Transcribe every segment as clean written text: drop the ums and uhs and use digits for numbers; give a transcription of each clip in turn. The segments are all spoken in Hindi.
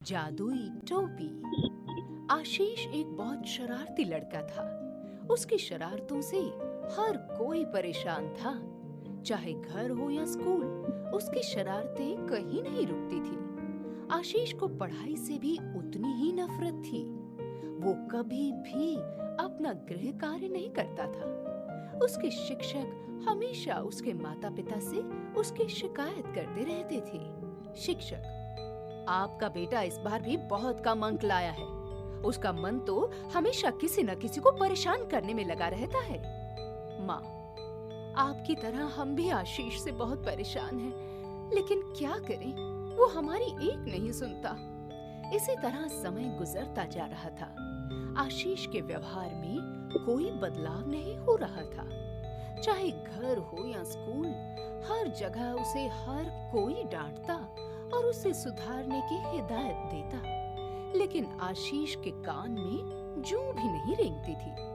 जादुई टोपी। आशीष एक बहुत शरारती लड़का था। उसकी शरारतों से हर कोई परेशान था। चाहे घर हो या स्कूल, उसकी शरारतें कहीं नहीं रुकती थी। आशीष को पढ़ाई से भी उतनी ही नफरत थी। वो कभी भी अपना गृह कार्य नहीं करता था। उसके शिक्षक हमेशा उसके माता-पिता से उसकी शिकायत करते रहते थे। शिक्षक, आपका बेटा इस बार भी बहुत कम अंक लाया है। उसका मन तो हमेशा किसी न किसी को परेशान करने में लगा रहता है। माँ, आपकी तरह हम भी आशीष से बहुत परेशान हैं, लेकिन क्या करें, वो हमारी एक नहीं सुनता। इसी तरह समय गुजरता जा रहा था। आशीष के व्यवहार में कोई बदलाव नहीं हो रहा था। चाहे घर हो या स्कूल, हर जगह उसे हर कोई डांटता और उसे सुधारने की हिदायत देता, लेकिन आशीष के कान में जूं भी नहीं रेंगती थी।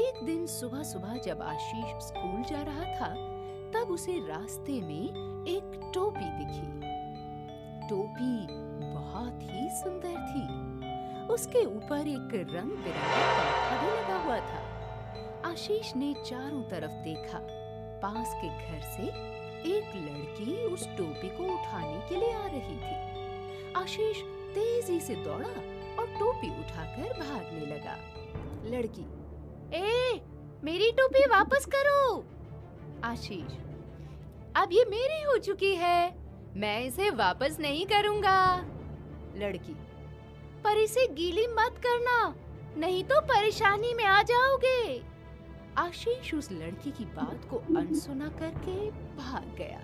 एक दिन सुबह सुबह जब आशीष स्कूल जा रहा था, तब उसे रास्ते में एक टोपी दिखी। टोपी बहुत ही सुंदर थी। उसके ऊपर एक रंग बिरंगा पंखा भी लगा हुआ था। आशीष ने चारों तरफ देखा। पास के घर से एक लड़की उस टोपी को उठाने के लिए आ रही थी। आशीष तेजी से दौड़ा और टोपी उठाकर भागने लगा। लड़की, ए, मेरी टोपी वापस करो। आशीष, अब ये मेरी हो चुकी है, मैं इसे वापस नहीं करूंगा। लड़की, पर इसे गीली मत करना, नहीं तो परेशानी में आ जाओगे। आशीष उस लड़की की बात को अनसुना करके भाग गया।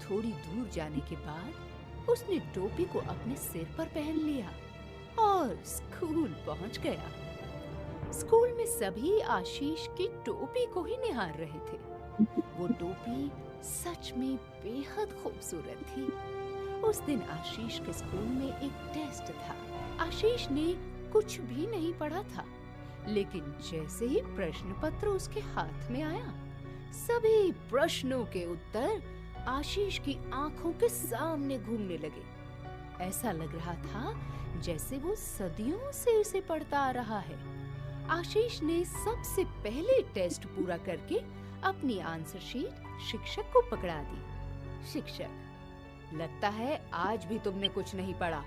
थोड़ी दूर जाने के बाद उसने टोपी को अपने सिर पर पहन लिया और स्कूल पहुंच गया। स्कूल में सभी आशीष की टोपी को ही निहार रहे थे। वो टोपी सच में बेहद खूबसूरत थी। उस दिन आशीष के स्कूल में एक टेस्ट था। आशीष ने कुछ भी नहीं पढ़ा था, लेकिन जैसे ही प्रश्न पत्र उसके हाथ में आया, सभी प्रश्नों के उत्तर आशीष की आंखों के सामने घूमने लगे। ऐसा लग रहा था जैसे वो सदियों से इसे पढ़ता आ रहा है। आशीष ने सबसे पहले टेस्ट पूरा करके अपनी आंसर शीट शिक्षक को पकड़ा दी। शिक्षक, लगता है आज भी तुमने कुछ नहीं पढ़ा।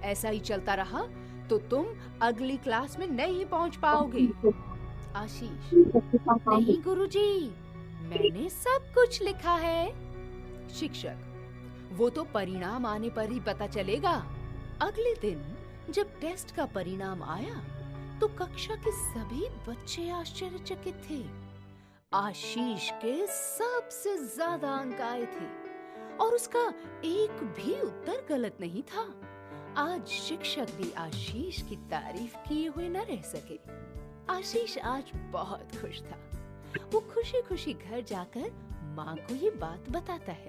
ऐसा ही चलता रहा तो तुम अगली क्लास में नहीं पहुंच पाओगे। आशीष, नहीं गुरुजी, मैंने सब कुछ लिखा है। शिक्षक, वो तो परिणाम आने पर ही पता चलेगा। अगले दिन जब टेस्ट का परिणाम आया तो कक्षा के सभी बच्चे आश्चर्यचकित थे। आशीष के सबसे ज्यादा अंक आए थे और उसका एक भी उत्तर गलत नहीं था। आज शिक्षक भी आशीष की तारीफ किए हुए न रह सके। आशीष आज बहुत खुश था। वो खुशी खुशी घर जाकर माँ को ये बात बताता है।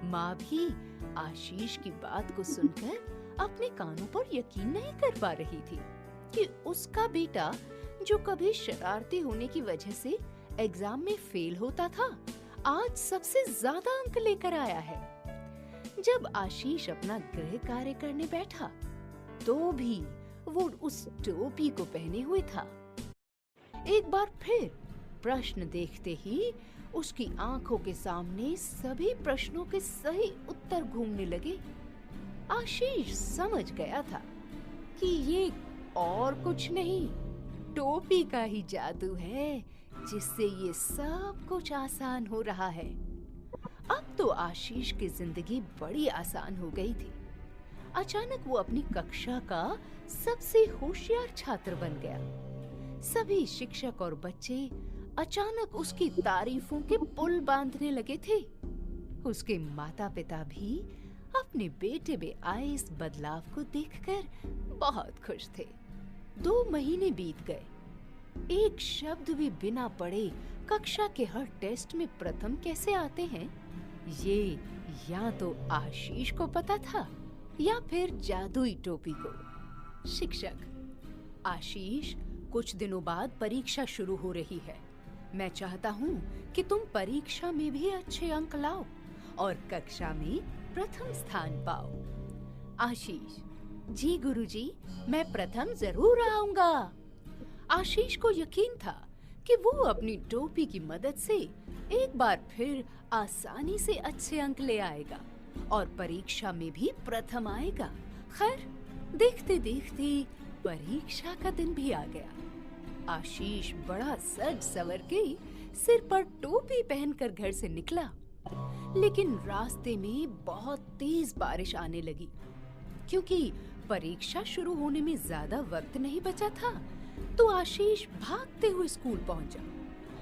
माँ भी आशीष की बात को सुनकर अपने कानों पर यकीन नहीं कर पा रही थी कि उसका बेटा, जो कभी शरारती होने की वजह से एग्जाम में फेल होता था, आज सबसे ज्यादा अंक लेकर आया है। जब आशीष अपना गृह कार्य करने बैठा, तो भी वो उस टोपी को पहने हुए था। एक बार फिर प्रश्न देखते ही उसकी आंखों के सामने सभी प्रश्नों के सही उत्तर घूमने लगे। आशीष समझ गया था कि ये और कुछ नहीं, टोपी का ही जादू है, जिससे ये सब कुछ आसान हो रहा है। अब तो आशीष की जिंदगी बड़ी आसान हो गई थी। अचानक वो अपनी कक्षा का सबसे होशियार छात्र बन गया। सभी शिक्षक और बच्चे अचानक उसकी तारीफों के पुल बांधने लगे थे। उसके माता-पिता भी अपने बेटे में आए इस बदलाव को देखकर बहुत खुश थे। 2 महीने बीत गए। एक शब्द भी बिना पढ़े कक्षा के हर टेस्ट में प्रथम कैसे आते हैं, ये या तो आशीष को पता था या फिर जादुई टोपी को। शिक्षक, आशीष, कुछ दिनों बाद परीक्षा शुरू हो रही है। मैं चाहता हूँ कि तुम परीक्षा में भी अच्छे अंक लाओ और कक्षा में प्रथम स्थान पाओ। आशीष, जी गुरुजी, मैं प्रथम जरूर आऊंगा। आशीष को यकीन था कि वो अपनी टोपी की मदद से एक बार फिर आसानी से अच्छे अंक ले आएगा और परीक्षा में भी प्रथम आएगा। खैर, देखते देखते परीक्षा का दिन भी आ गया। आशीष बड़ा सज सवर के सिर पर टोपी पहनकर घर से निकला, लेकिन रास्ते में बहुत तेज बारिश आने लगी। क्योंकि परीक्षा शुरू होने में ज्यादा वक्त नहीं बचा था, तो आशीष भागते हुए स्कूल पहुंचा।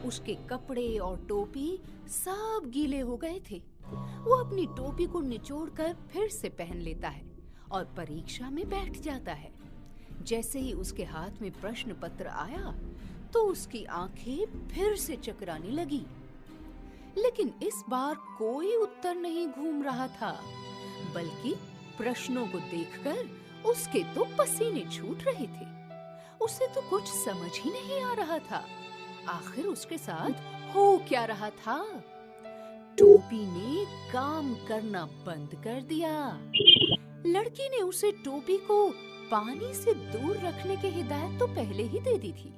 उसके कपड़े और टोपी सब गीले हो गए थे। वो अपनी टोपी को निचोड़कर फिर से पहन लेता है और परीक्षा में बैठ जाता है। जैसे ही उसके हाथ में प्रश्न पत्र आया, तो उसकी आंखें फिर से चकराने लगी। लेकिन इस बार कोई उत्तर नहीं घूम रहा था, बल्कि प्रश्नों को देखकर उसके तो पसीने छूट रहे थे। उसे तो कुछ समझ ही नहीं आ रहा था, आखिर उसके साथ हो क्या रहा था। टोपी ने काम करना बंद कर दिया। लड़की ने उसे टोपी को पानी से दूर रखने की हिदायत तो पहले ही दे दी थी,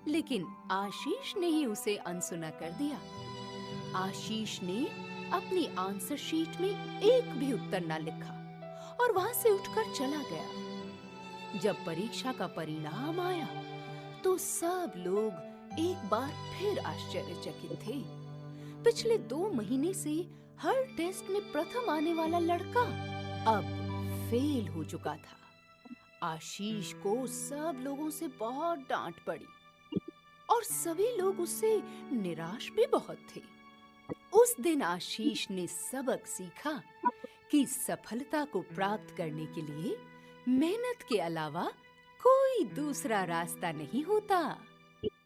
लेकिन आशीष ने ही उसे अनसुना कर दिया। आशीष ने अपनी आंसर शीट में एक भी उत्तर ना लिखा और वहां से उठकर चला गया। जब परीक्षा का परिणाम आया, तो सब लोग एक बार फिर आश्चर्यचकित थे। पिछले 2 महीने से हर टेस्ट में प्रथम आने वाला लड़का अब फेल हो चुका था। आशीष को सब लोगों से बहुत डांट पड़ी और सभी लोग उससे निराश भी बहुत थे। उस दिन आशीष ने सबक सीखा कि सफलता को प्राप्त करने के लिए मेहनत के अलावा कोई दूसरा रास्ता नहीं होता।